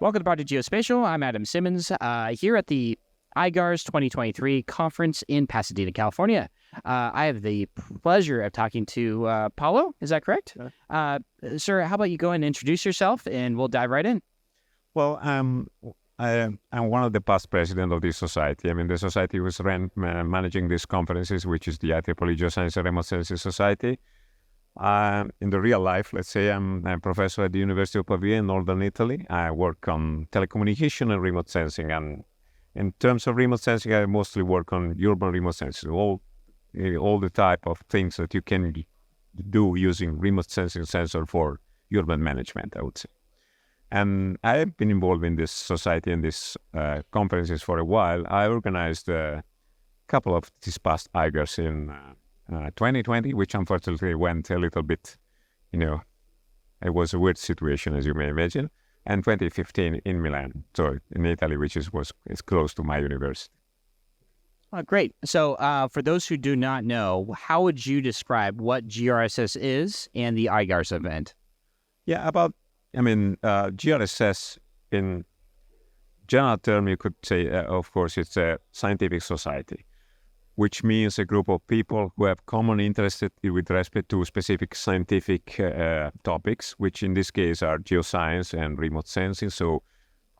Welcome to Project Geospatial. I'm Adam Simmons here at the IGARSS 2023 conference in Pasadena, California. I have the pleasure of talking to Paolo. Is that correct? Sir, how about you go and introduce yourself and we'll dive right in. Well, I'm one of the past president of this society. I mean, the society was managing these conferences, which is the IEEE Geoscience Remote Sensing Society. In the real life, let's say I'm a professor at the University of Pavia in northern Italy. I work on telecommunication and remote sensing. And in terms of remote sensing, I mostly work on urban remote sensing, all the type of things that you can do using remote sensing sensor for urban management, I would say. And I have been involved in this society and these conferences for a while. I organized a couple of these past IGARSS in 2020, which unfortunately went a little bit, it was a weird situation, as you may imagine, and 2015 in Milan, so in Italy, which is close to my university. Great. So for those who do not know, how would you describe what GRSS is and the IGARSS event? Yeah, GRSS in general term, you could say, of course, it's a scientific society, which means a group of people who have common interest with respect to specific scientific topics, which in this case are geoscience and remote sensing. So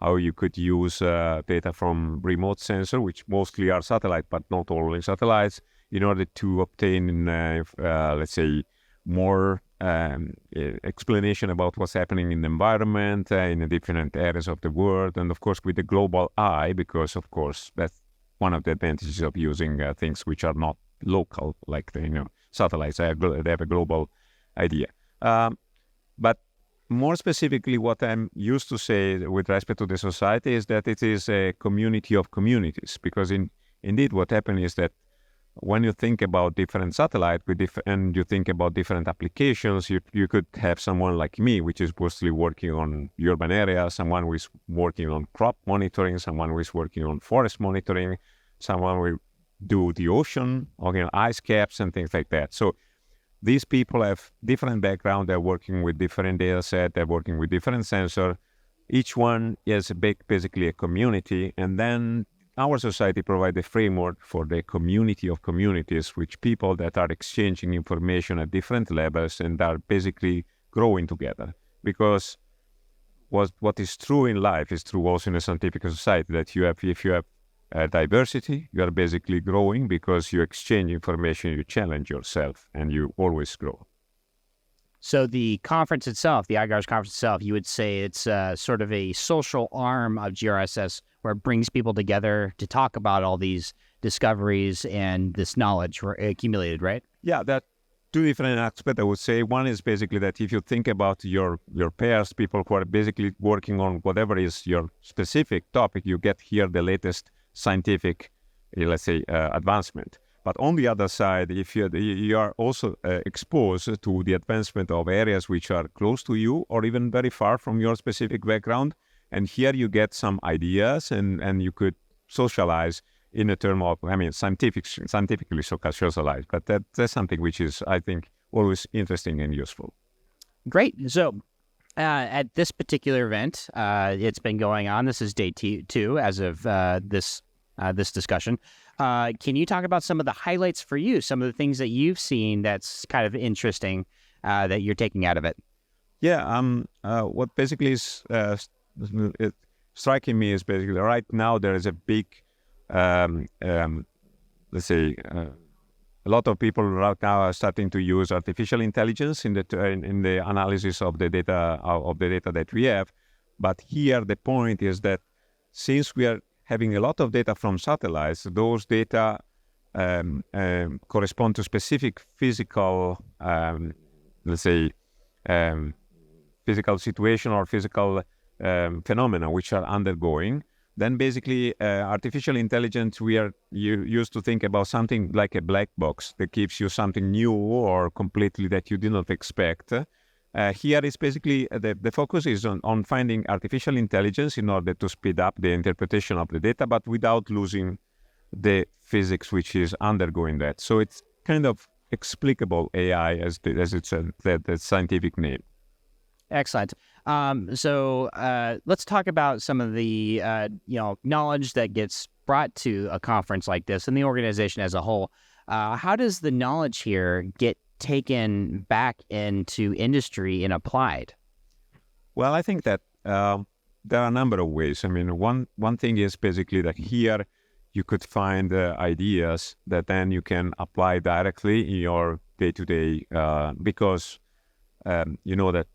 how you could use data from remote sensor, which mostly are satellite, but not only satellites, in order to obtain, let's say, more explanation about what's happening in the environment, in the different areas of the world, and of course with the global eye, because of course that's one of the advantages of using things which are not local, like satellites. They have a global idea. But more specifically, what I'm used to say with respect to the society is that it is a community of communities, because indeed what happened is that when you think about different satellites and you think about different applications, you could have someone like me, which is mostly working on urban areas, someone who is working on crop monitoring, someone who is working on forest monitoring, someone will do the ocean, ice caps and things like that. So these people have different background. They're working with different data set. They're working with different sensor. Each one is basically a community, and then our society provides a framework for the community of communities, which people that are exchanging information at different levels and are basically growing together. Because what is true in life is true also in a scientific society, that if you have diversity, you are basically growing because you exchange information, you challenge yourself, and you always grow. So the conference itself, the IGARSS conference itself, you would say it's sort of a social arm of GRSS where it brings people together to talk about all these discoveries and this knowledge accumulated, right? Yeah, that two different aspects, I would say. One is basically that if you think about your peers, people who are basically working on whatever is your specific topic, you get here the latest scientific, let's say, advancement. But on the other side, if you are also exposed to the advancement of areas which are close to you or even very far from your specific background, and here you get some ideas and you could socialize in a term of, scientifically socialize. But that's something which is, I think, always interesting and useful. Great. So at this particular event, it's been going on. This is day 2 as of this discussion. Can you talk about some of the highlights for you, some of the things that you've seen that's kind of interesting that you're taking out of it? Yeah, what basically is striking me is basically right now there is a big, let's say, a lot of people right now are starting to use artificial intelligence in the analysis of the data that we have. But here the point is that since we are having a lot of data from satellites, those data correspond to specific physical, let's say, physical situation or physical phenomena which are undergoing. Then basically artificial intelligence, you used to think about something like a black box that gives you something new or completely that you did not expect. Here is basically the focus is on finding artificial intelligence in order to speed up the interpretation of the data, but without losing the physics which is undergoing that. So it's kind of explicable AI as it's the scientific name. Excellent. So let's talk about some of the knowledge that gets brought to a conference like this and the organization as a whole. How does the knowledge here get taken back into industry and applied? Well, I think that there are a number of ways. I mean, one thing is basically that here you could find ideas that then you can apply directly in your day-to-day, because you know that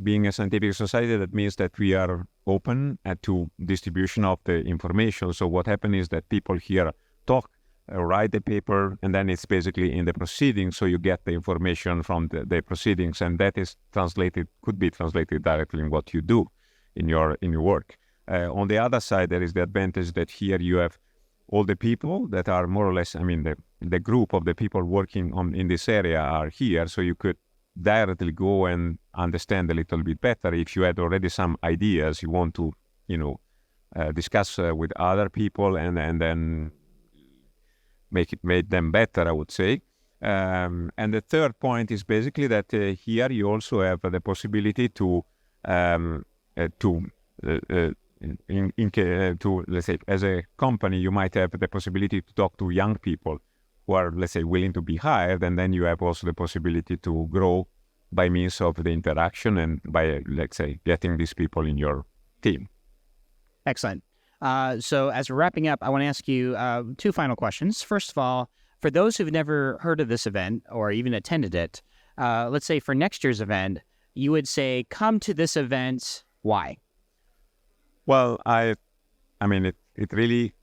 being a scientific society, that means that we are open to distribution of the information. So what happens is that people here talk, write the paper, and then it's basically in the proceedings. So you get the information from the proceedings, and that is could be translated directly in what you do in your work. On the other side, there is the advantage that here you have all the people that are more or less, I mean, the group of the people working in this area are here, so you could directly go and understand a little bit better. If you had already some ideas you want to, discuss with other people and then make them better, I would say. And the third point is basically that here you also have the possibility to let's say, as a company, you might have the possibility to talk to young people who are, let's say, willing to be hired, and then you have also the possibility to grow by means of the interaction and by, let's say, getting these people in your team. Excellent. So as we're wrapping up, I want to ask you two final questions. First of all, for those who've never heard of this event or even attended it, let's say for next year's event, you would say, come to this event, why? Well, I mean, it really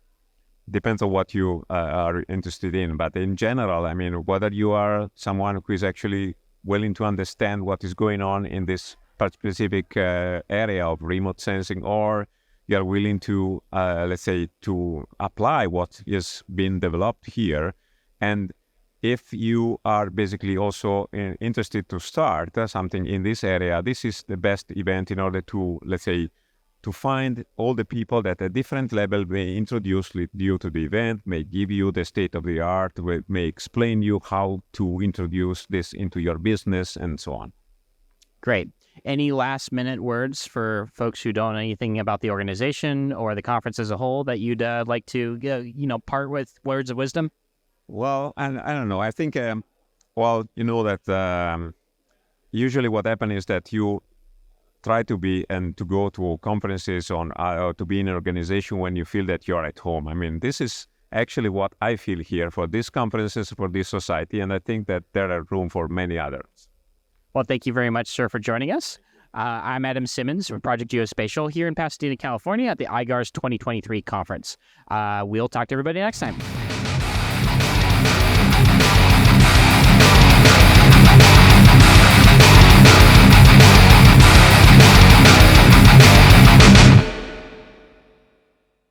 depends on what you are interested in. But in general, I mean, whether you are someone who is actually willing to understand what is going on in this specific area of remote sensing, or you are willing to, let's say, to apply what is being developed here. And if you are basically also interested to start something in this area, this is the best event in order to, let's say, to find all the people that at different level may introduce you to the event, may give you the state of the art, may explain you how to introduce this into your business and so on. Great. Any last minute words for folks who don't know anything about the organization or the conference as a whole that you'd like to, part with words of wisdom? Well, I don't know. I think, that usually what happens is that you try to be and to go to conferences or to be in an organization when you feel that you're at home. I mean, this is actually what I feel here for these conferences, for this society, and I think that there are room for many others. Well, thank you very much, sir, for joining us. I'm Adam Simmons from Project Geospatial here in Pasadena, California at the IGARSS 2023 conference. We'll talk to everybody next time.